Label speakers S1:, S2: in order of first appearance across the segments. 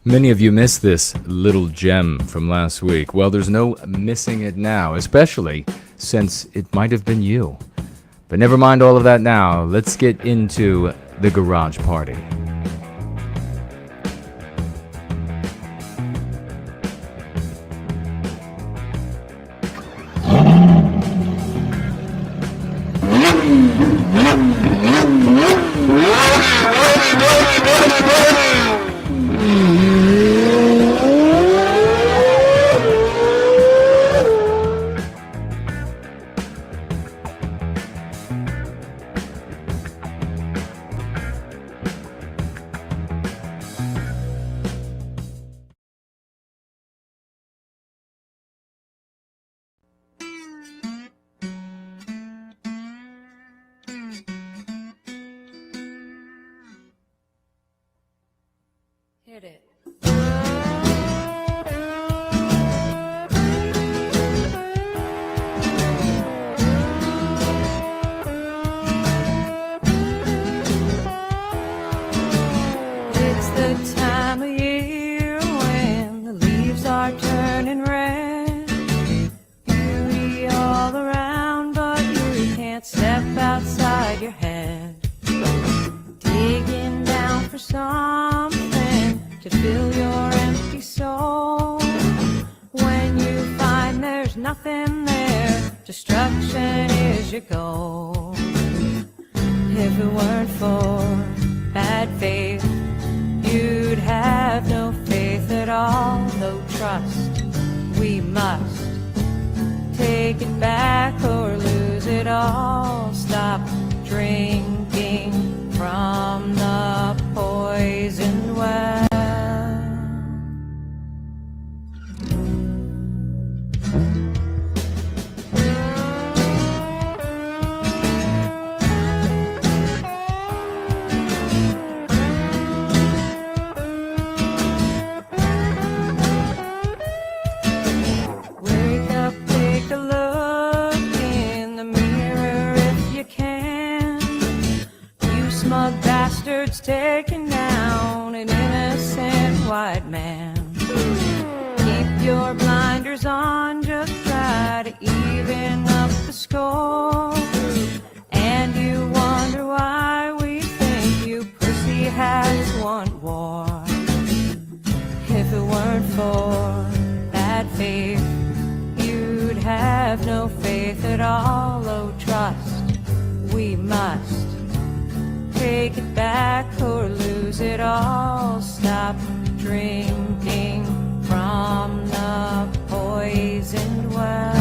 S1: Many of you missed this little gem from last week. Well, there's no missing it now, especially since it might have been you. But never mind all of that now. Let's get into the garage party.
S2: Hit it. It's the time of year when the leaves are turning red. Beauty all around, but you can't step outside your head. Digging down for something to fill your empty soul. When you find there's nothing there, destruction is your goal. If it weren't for bad faith, you'd have no faith at all. No trust, we must take it back or lose it all. Stop drinking from the poisoned well. Wake up, take a look in the mirror if you can. You smug bastards taking down an innocent white man. Keep your blinders on, just try to even up the score. And you wonder why we think you pussy hats want war. If it weren't for bad faith, you'd have no faith at all. Oh, trust, we must take it back or lose it all. Stop drinking from the poisoned well.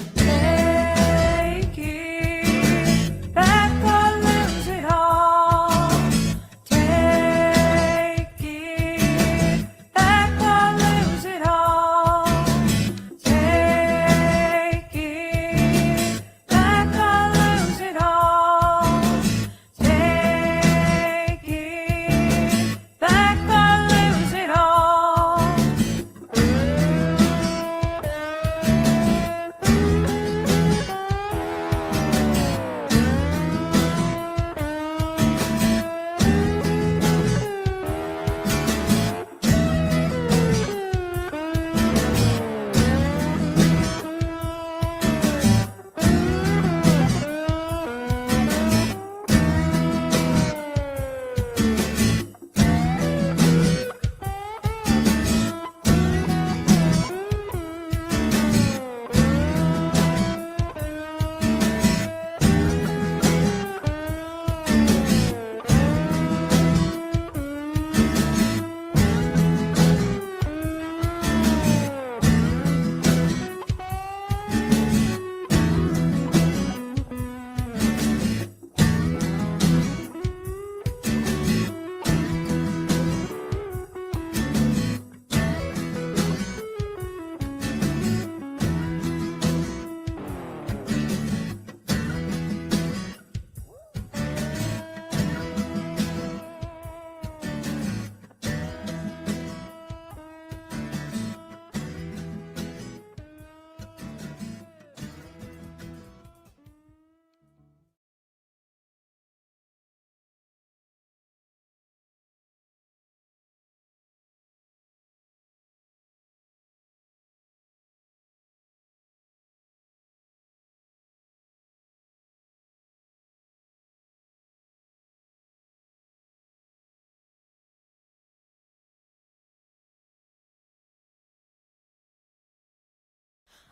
S2: Take it back or lose it all. Take it back or lose it all. Take it back or lose it all. Take it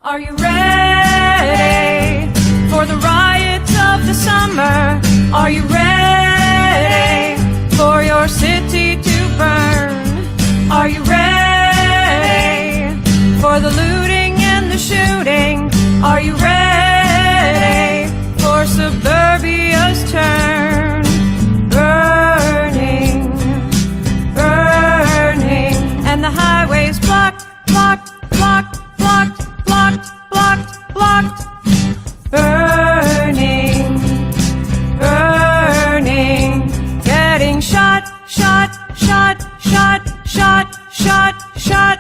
S2: Are you ready for the riots of the summer? Are you ready for your city to burn? Are you ready for the looting and the shooting? Are you ready for suburbia's turn? Burning, burning, and the highways blocked, blocked, blocked, blocked, blocked, blocked, blocked. Burning, burning, getting shot, shot, shot, shot, shot, shot, shot.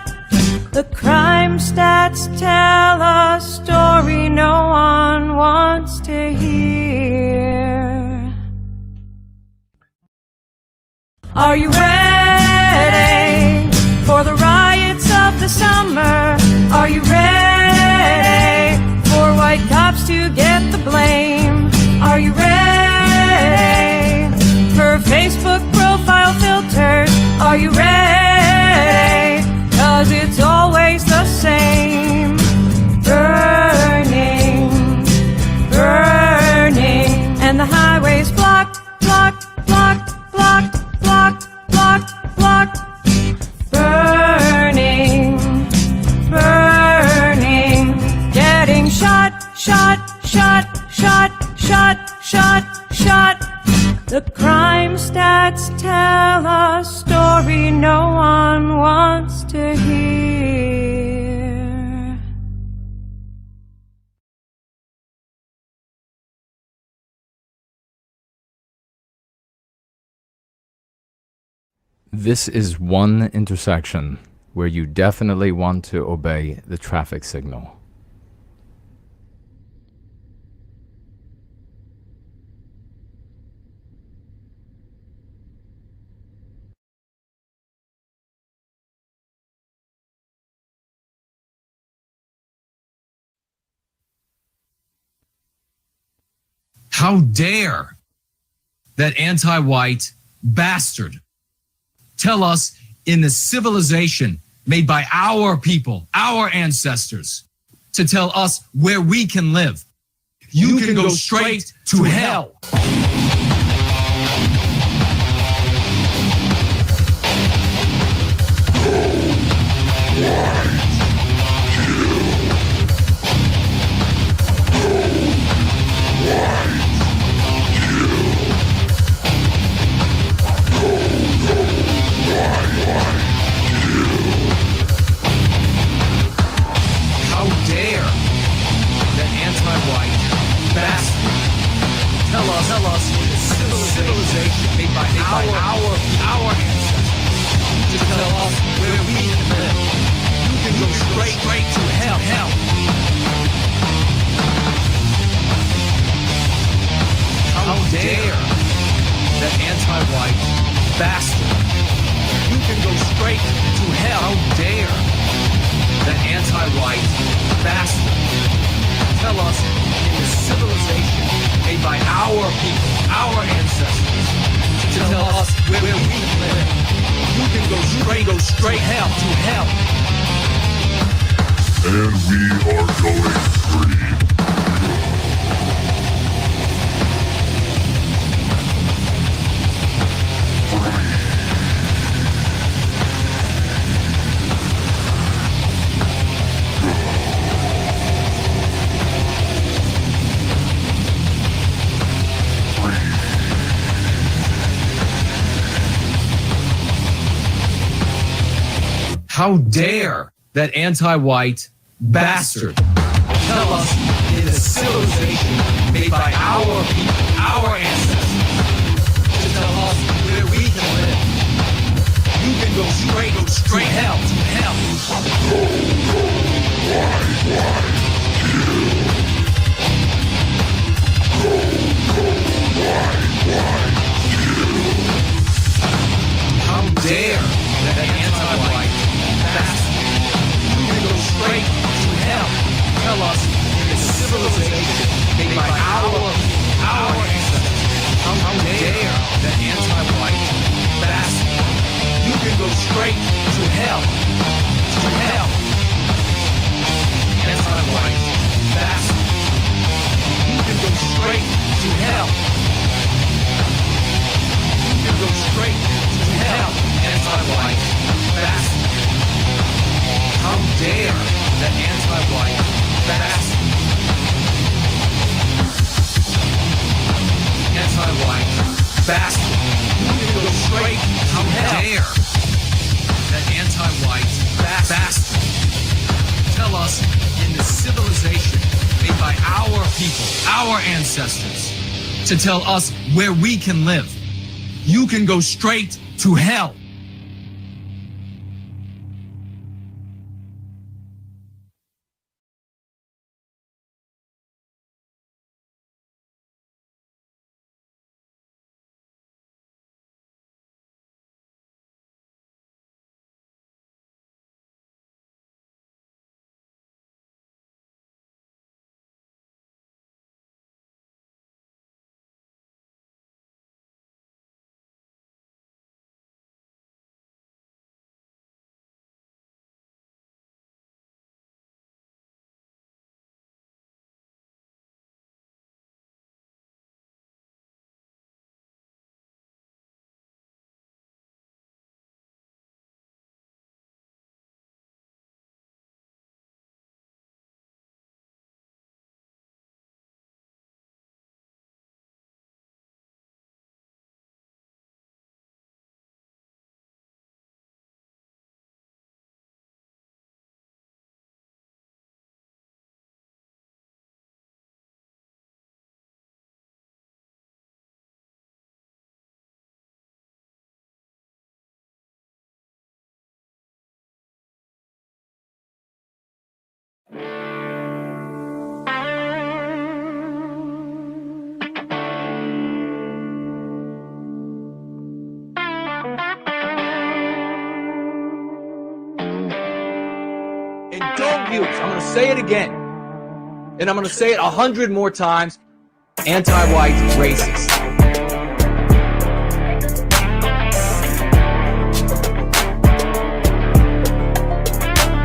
S2: The crime stats tell a story no one wants to hear. Are you ready for the riots of the summer? Are you ready for white cops to get the blame? Are you ready for Facebook profile filters? Are you ready? 'Cause it's always the same. Burning, burning, and the highways blocked, blocked, blocked, blocked, blocked, blocked, blocked. Burning, burning, getting shot, shot, shot, shot, shot, shot, shot. The crime stats tell a story no one wants to hear.
S1: This is one intersection where you definitely want to obey the traffic signal.
S3: How dare that anti-white bastard tell us in the civilization made by our people, our ancestors, to tell us where we can live. You can go straight to hell. How dare that anti-white bastard tell us the civilization made by our ancestors to tell us where we can live. You can go straight to hell. How dare that anti-white bastard. You can go straight to hell. How dare that anti-white bastard tell us in the civilization made by our people, our ancestors, to tell us where we live. You can go straight hell to hell.
S4: And we are going free.
S3: How dare that anti-white bastard tell us in a civilization made by our people, our ancestors, to tell us where we can live. You can go straight hell to hell. How dare that anti-white bastard. You can go straight to hell. Tell us in a civilization made by our ancestors. How dare that anti-white bastard. You can go straight to hell. To hell. Anti-white anti-white bastard. You can go straight to hell. You can go straight to hell, anti-white bastard. How dare the anti-white bastard. Anti-white bastard. You can go straight to hell. How dare the anti-white bastard tell us in the civilization made by our people, our ancestors, to tell us where we can live. You can go straight to hell. And don't use, I'm going to say it again, and I'm going to say it 100 more times, anti-white racist.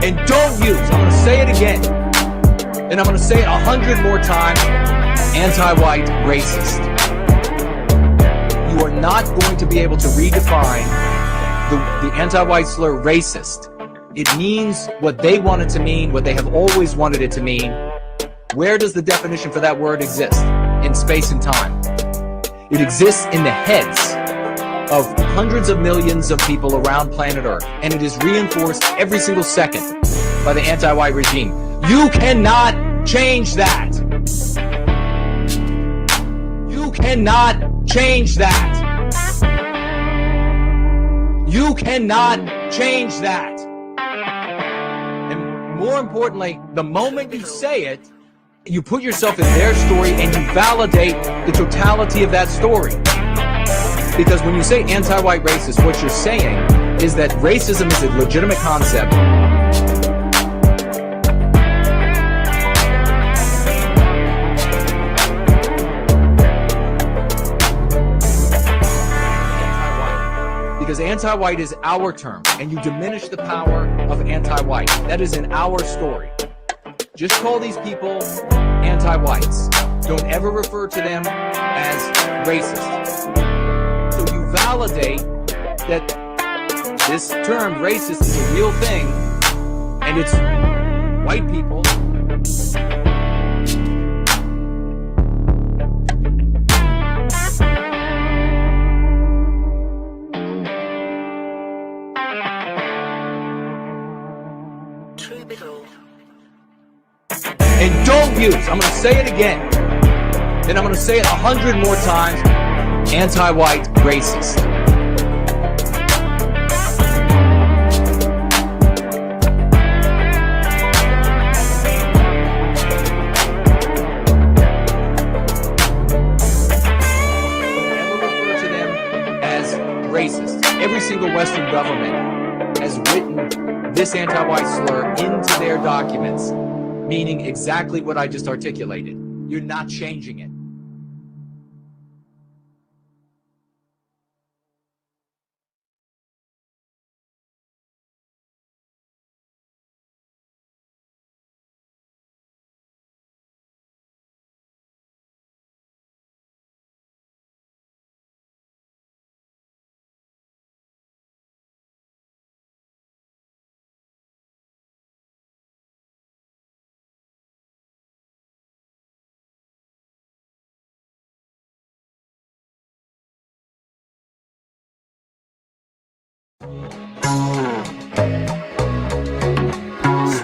S3: And don't use, I'm going to say it again, and I'm going to say it 100 more times, anti-white racist. You are not going to be able to redefine the anti-white slur racist. It means what they want it to mean, what they have always wanted it to mean. Where does the definition for that word exist? In space and time. It exists in the heads of hundreds of millions of people around planet Earth, and it is reinforced every single second by the anti-white regime. You cannot change that. You cannot change that. You cannot change that. More importantly, the moment you say it, you put yourself in their story and you validate the totality of that story. Because when you say anti-white racist, what you're saying is that racism is a legitimate concept. Because anti-white is our term, and you diminish the power of anti-white. That is in our story. Just call these people anti-whites. Don't ever refer to them as racist. So you validate that this term racist is a real thing, and it's white people. And don't use, I'm going to say it again, and I'm going to say it 100 more times, anti-white racist. Don't ever refer to them as racist. Every single Western government has written this anti-white slur into their documents, meaning exactly what I just articulated. You're not changing it.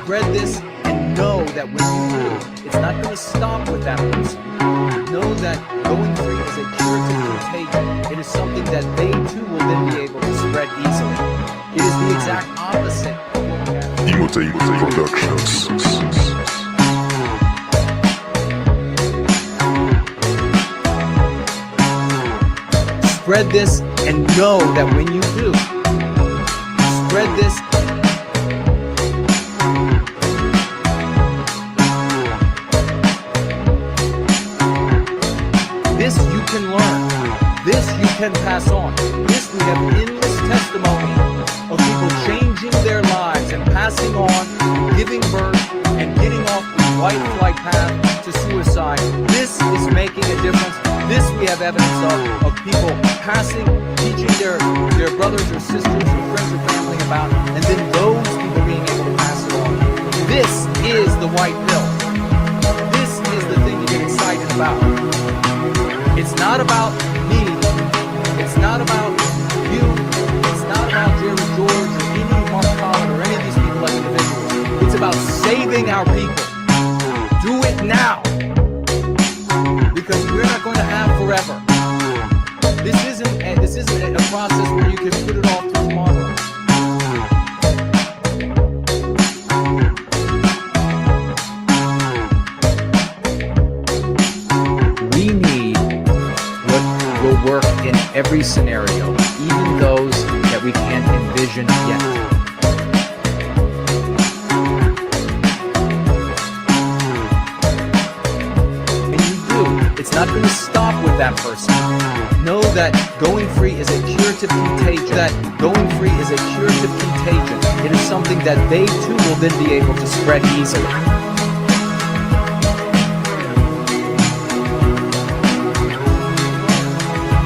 S3: Spread this and know that when you do, it's not going to stop with that person. Know that going free is a curative contagion. It is something that they too will then be able to spread easily. It is the exact opposite of what we have.
S4: Emotate Productions.
S3: Spread this and know that when you do, spread this. This you can learn. This you can pass on. This we have endless testimony of people changing their lives and passing on, and giving birth, and getting off the white flight path to suicide. This is making a difference. This we have evidence of people passing, teaching their brothers or sisters or friends or family about, and then those people being able to pass it on. This is the white pill. This is the thing to get excited about. It's not about me. It's not about you. It's not about Jerry George or any Mark Collin or any of these people as individuals. It's about saving our people. Do it now. Because we're not going to have forever. This isn't a process where you can put it off till tomorrow. We need what will work in every scenario, even those that we can't envision yet. It's not going to stop with that person. Know that going free is a curative contagion. That going free is a curative contagion. It is something that they too will then be able to spread easily.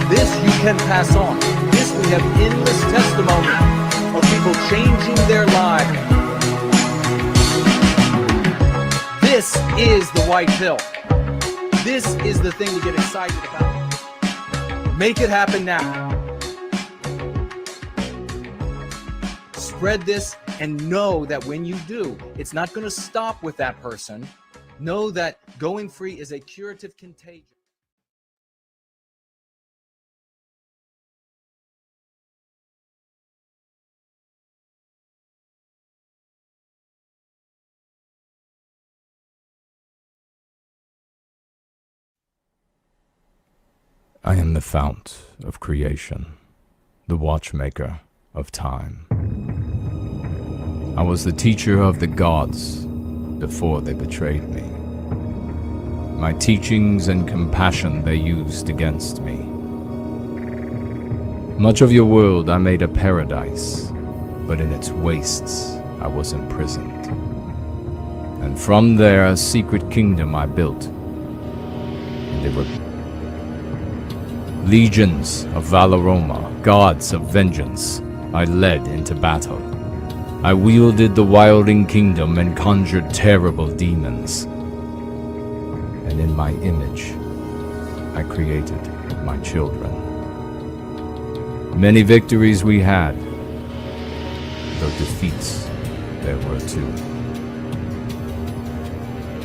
S3: This you can pass on. This we have endless testimony of people changing their lives. This is the white pill. This is the thing to get excited about. Make it happen now. Spread this and know that when you do, it's not going to stop with that person. Know that going free is a curative contagion.
S1: I am the fount of creation, the watchmaker of time. I was the teacher of the gods before they betrayed me. My teachings and compassion they used against me. Much of your world I made a paradise, but in its wastes I was imprisoned. And from there a secret kingdom I built, and they were legions of Valoroma, gods of vengeance, I led into battle. I wielded the wilding kingdom and conjured terrible demons. And in my image, I created my children. Many victories we had, though defeats there were too.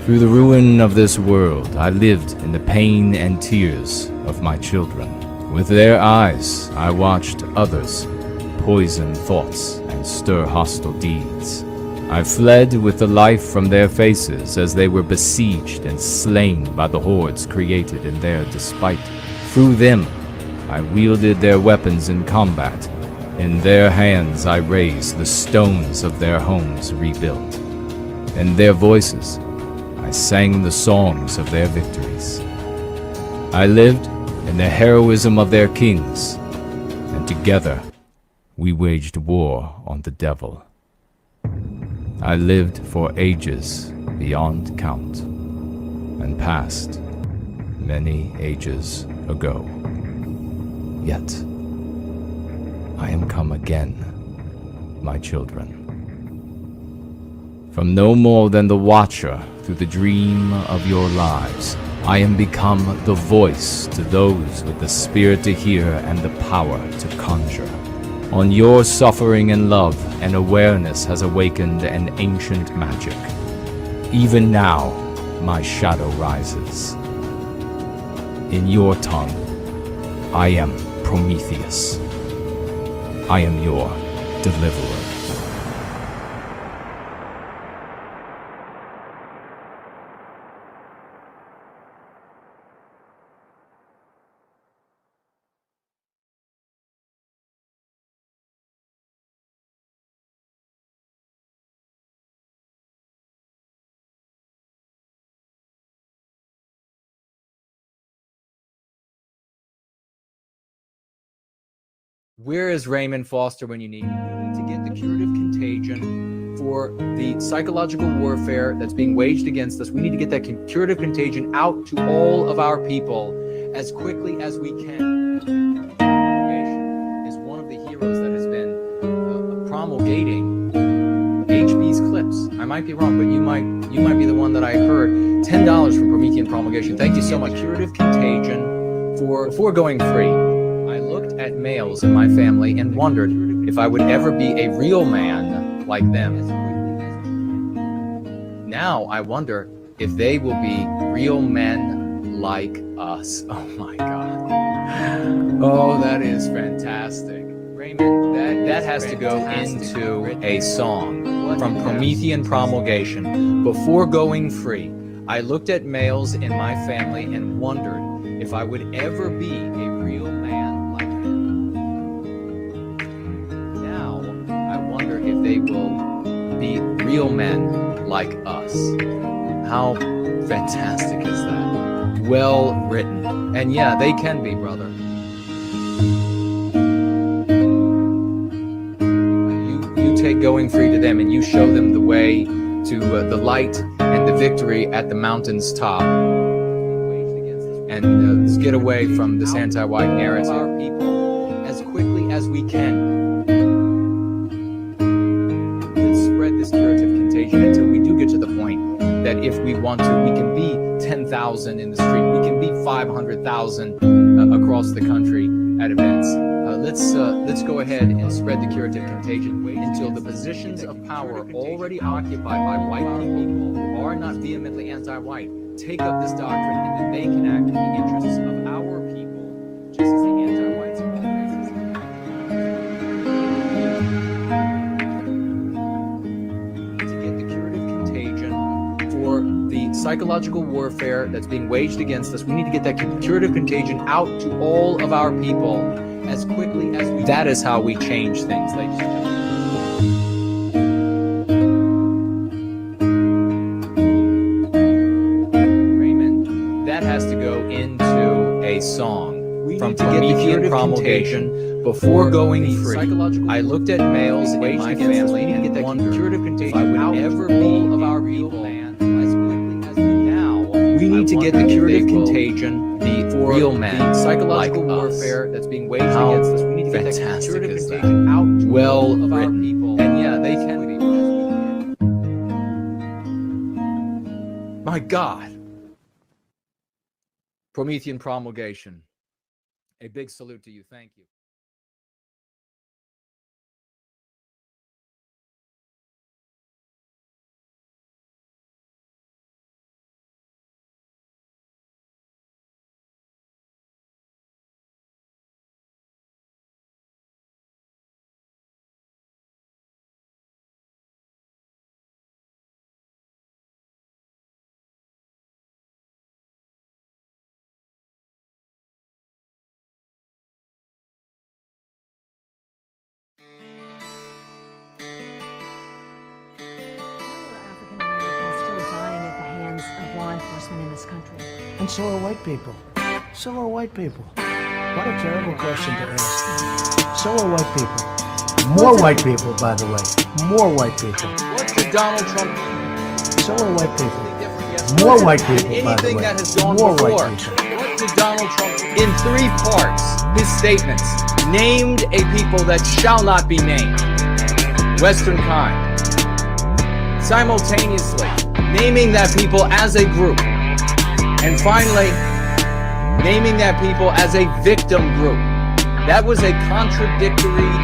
S1: Through the ruin of this world, I lived in the pain and tears of my children. With their eyes, I watched others poison thoughts and stir hostile deeds. I fled with the life from their faces as they were besieged and slain by the hordes created in their despite. Through them, I wielded their weapons in combat. In their hands I raised the stones of their homes rebuilt. In their voices, I sang the songs of their victories. I lived in the heroism of their kings, and together we waged war on the devil. I lived for ages beyond count, and passed many ages ago. Yet I am come again, my children. From no more than the watcher through the dream of your lives, I am become the voice to those with the spirit to hear and the power to conjure. On your suffering and love, and awareness has awakened an ancient magic. Even now, my shadow rises. In your tongue, I am Prometheus. I am your deliverer. Where is Raymond Foster when you need him? You need to get the curative contagion for the psychological warfare that's being waged against us. We need to get that curative contagion out to all of our people as quickly as we can. Is one of the heroes that has been promulgating HB's clips. I might be wrong, but you might be the one that I heard. $10 from Promethean Promulgation. Thank you so much. Curative contagion before going free. I looked at males in my family and wondered if I would ever be a real man like them. Now I wonder if they will be real men like us. Oh my God. Oh, that is fantastic. Raymond, that has to go into a song from Promethean Promulgation. Before going free, I looked at males in my family and wondered if I would ever be a real man like them. Now, I wonder if they will be real men like us. How fantastic is that? Well written. And yeah, they can be, brother. You take going free to them and you show them the way to the light and the victory at the mountain's top. And let's get away from this anti-white narrative. Our people as quickly as we can. Let's spread this curative contagion until we do get to the point that if we want to, we can be 10,000 in the street. We can be 500,000 across the country at events. Let's go ahead and spread the curative contagion until the positions of power already occupied by white people who are not vehemently anti-white take up this doctrine, and then they can act in the interests of our people, just as the anti-whites of all races. To get the curative contagion for the psychological warfare that's being waged against us, we need to get that curative contagion out to all of our people as quickly as we can. That is how we change things, ladies and gentlemen. Has to go into a song from Promethean Promulgation. Before going free, I looked at males in my family and wondered if I would ever be of our real man as quickly as we now. We need to get the curative contagion, the real men, psychological warfare that's being waged against us. We need to get that curative contagion out well of our people. And yeah, they can be. My God. Promethean Promulgation. A big salute to you. Thank you.
S5: In this country.
S6: And so are white people. So are white people. What a terrible question to ask. So are white people. More white people, by the way. More white people.
S1: What did Donald Trump?
S6: So are white people. More white people, by the
S1: Anything
S6: way.
S1: that has gone
S6: More
S1: before.
S6: white people.
S1: What did Donald Trump? In 3 parts, his statements named a people that shall not be named. Western kind. Simultaneously, naming that people as a group. And finally, naming that people as a victim group. That was a contradictory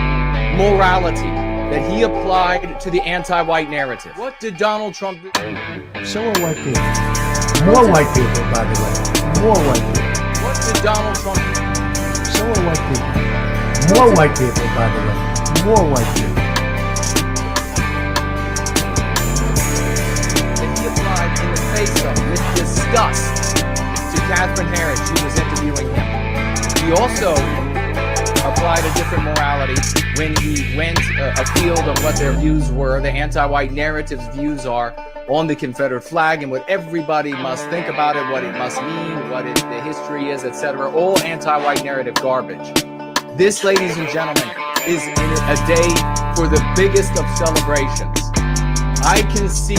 S3: morality that he applied to the anti-white narrative. What did Donald Trump do?
S6: So are white people. More white people, by the way. More white people.
S3: What did Donald Trump do?
S6: So are white people. More white people, by the way. More white people.
S3: That he applied in the face of, with disgust, to Catherine Harris, who was interviewing him. He also applied a different morality when he went afield on what their views were. The anti-white narrative's views are on the Confederate flag and what everybody must think about it, what it must mean, what the history is, etc. All anti-white narrative garbage. This, ladies and gentlemen, is a day for the biggest of celebrations. I can see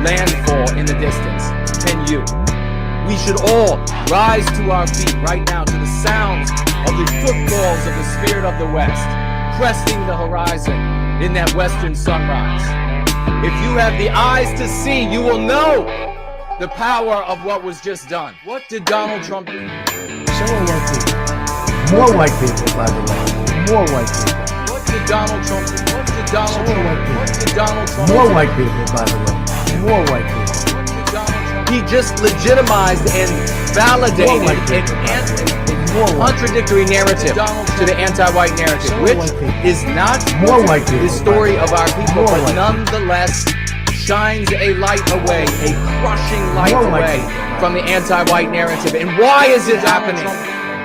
S3: landfall in the distance. Can you? We should all rise to our feet right now to the sounds of the footfalls of the spirit of the West, cresting the horizon in that western sunrise. If you have the eyes to see, you will know the power of what was just done. What did Donald Trump do?
S6: So are white people. More white people, by the way. More white people.
S3: What did Donald Trump do? What did Donald
S6: So are
S3: Trump
S6: white
S3: do?
S6: people.
S3: What did Donald Trump
S6: More
S3: do?
S6: white people, by the way. More white people.
S3: What did Donald Trump do? He just legitimized and validated
S6: More white
S3: an
S6: More white
S3: contradictory narrative to the anti-white narrative,
S6: So
S3: which
S6: white people.
S3: is not
S6: More white people.
S3: the story of our people,
S6: More
S3: but
S6: white
S3: nonetheless shines a light away, a crushing light
S6: More white
S3: away
S6: people.
S3: from the anti-white narrative. And why is it happening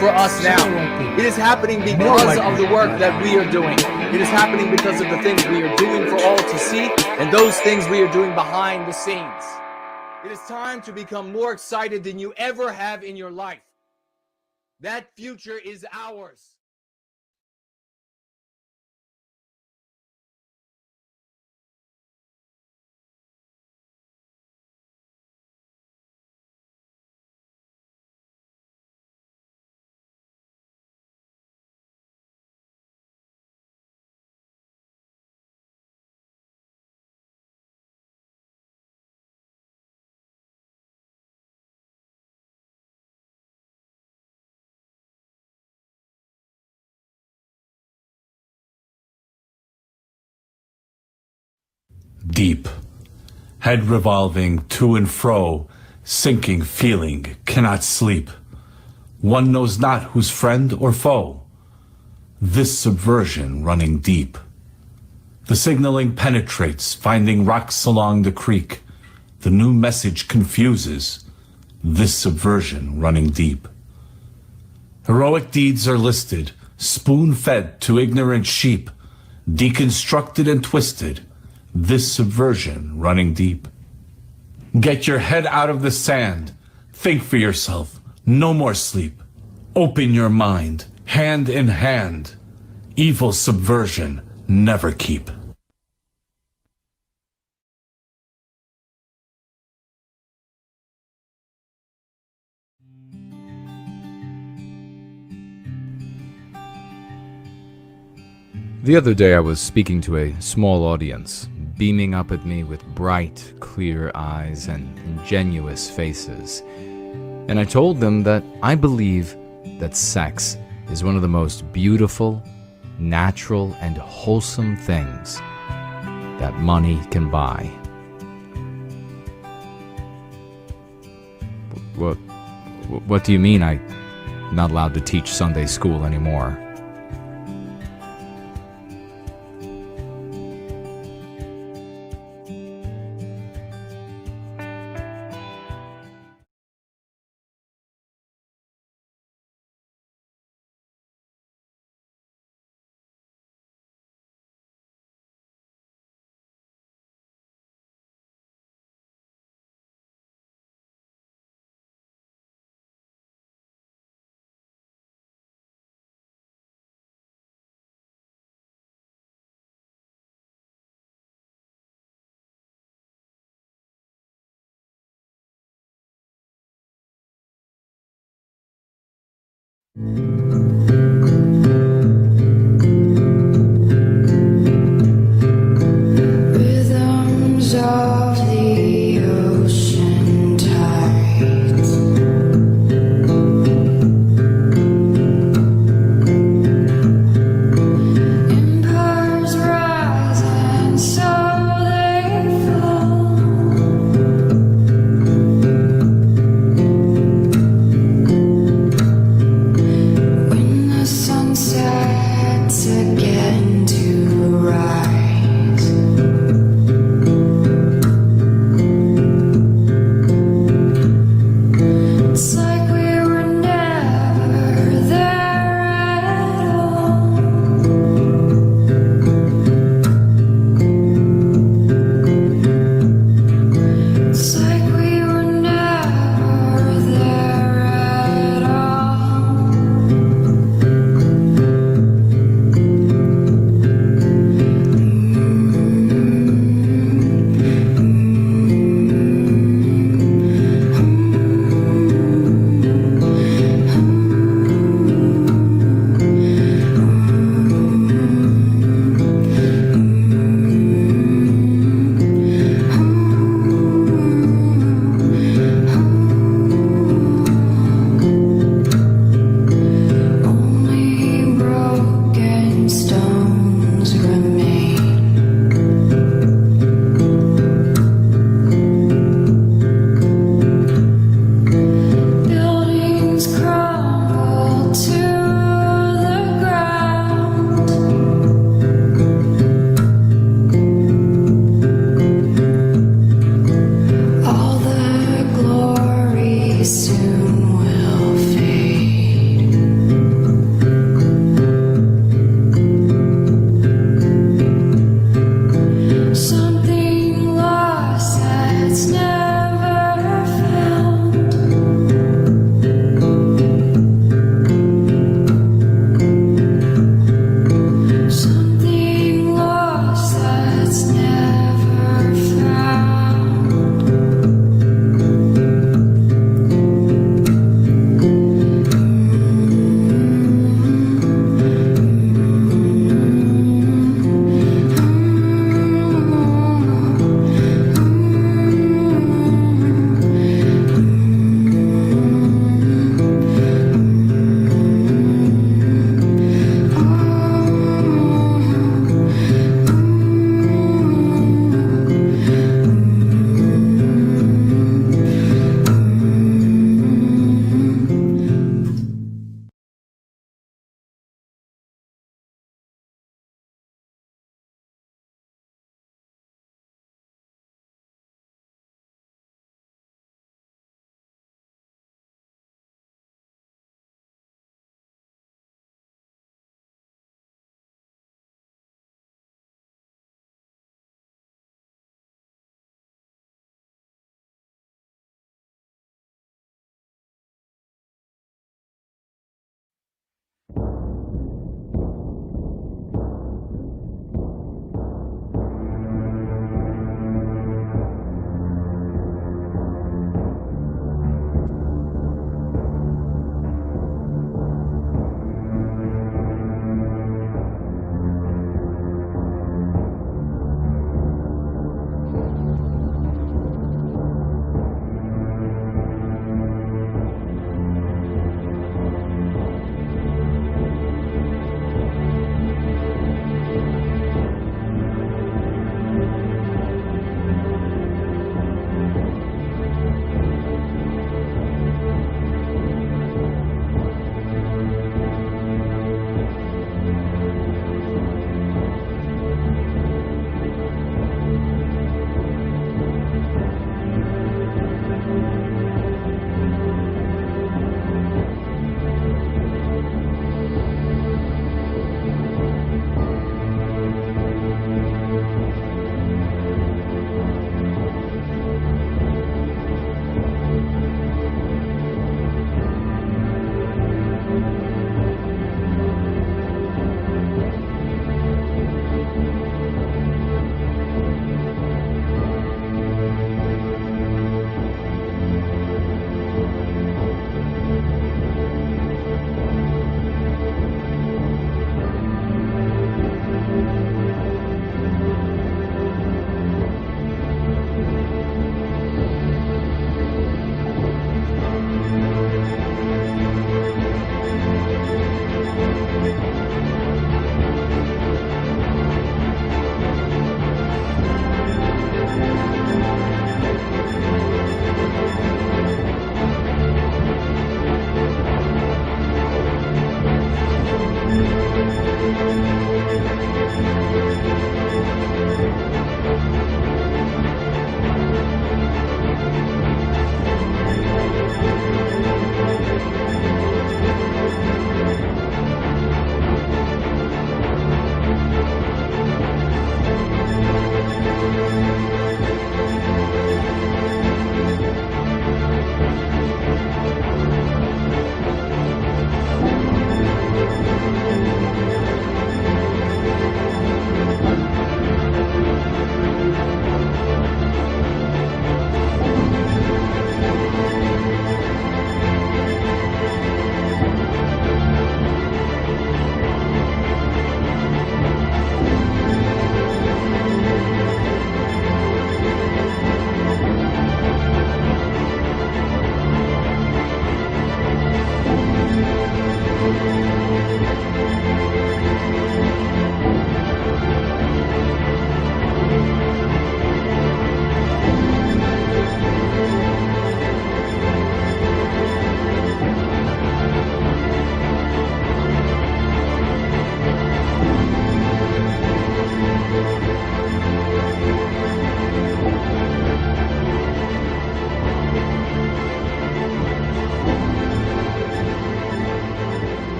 S3: for us
S6: So
S3: now?
S6: white people.
S3: It is happening
S6: More
S3: because
S6: white
S3: of the
S6: people.
S3: work that we are doing. It is happening because of the things we are doing for all to see, and those things we are doing behind the scenes. It is time to become more excited than you ever have in your life. That future is ours.
S7: Deep, head revolving to and fro, sinking feeling, cannot sleep. One knows not who's friend or foe. This subversion running deep. The signaling penetrates, finding rocks along the creek. The new message confuses. This subversion running deep. Heroic deeds are listed, spoon-fed to ignorant sheep, deconstructed and twisted. This subversion running deep. Get your head out of the sand. Think for yourself. No more sleep. Open your mind, hand in hand. Evil subversion never keep.
S1: The other day I was speaking to a small audience, beaming up at me with bright, clear eyes and ingenuous faces. And I told them that I believe that sex is one of the most beautiful, natural, and wholesome things that money can buy. What do you mean I'm not allowed to teach Sunday school anymore?
S8: Rhythms of the ocean tides,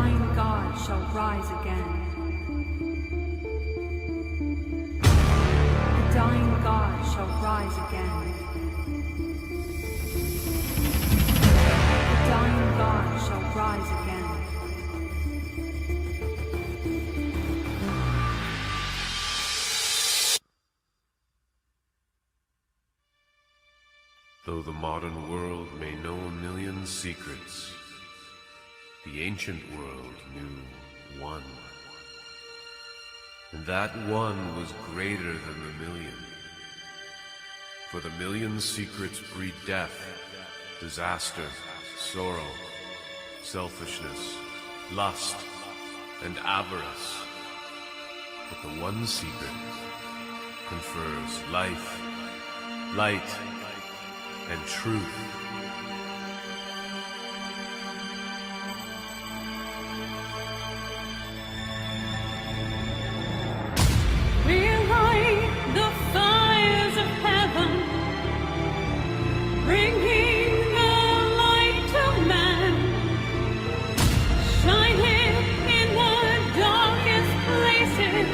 S2: dying god shall rise again. The dying god shall rise again. The dying god shall rise again.
S9: Though the modern world may know a million secrets, the ancient world knew one. And that one was greater than the million. For the million secrets breed death, disaster, sorrow, selfishness, lust, and avarice. But the one secret confers life, light, and truth.
S2: Relight the fires of heaven, bringing the light to man, shining in the darkest places,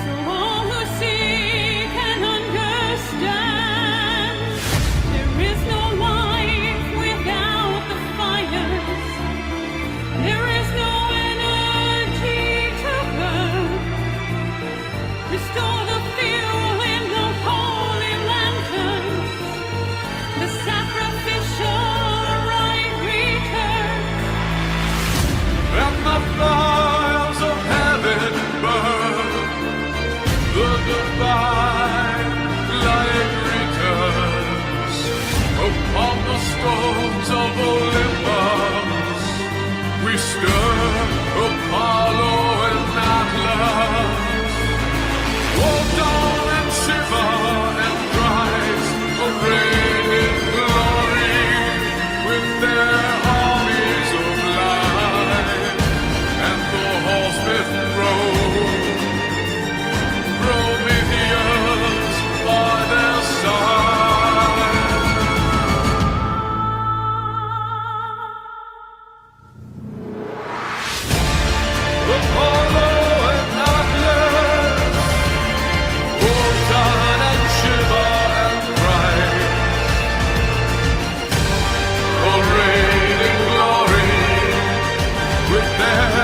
S2: so all who see can understand. There is no life without the fires. There is no energy to burn. Restore the fuel in the holy lanterns. The sacrificial rite returns.
S3: And the fires of heaven burn. The divine light returns upon the storms of Olympus. We stir Apollo and Atlas. Walk down and shiver and rise, arrayed in glory, with their armies of light, and the horsemen rode, Prometheus by their side. Apollo and Atlas, Wotan and Shiva and Bright, arrayed in glory, with their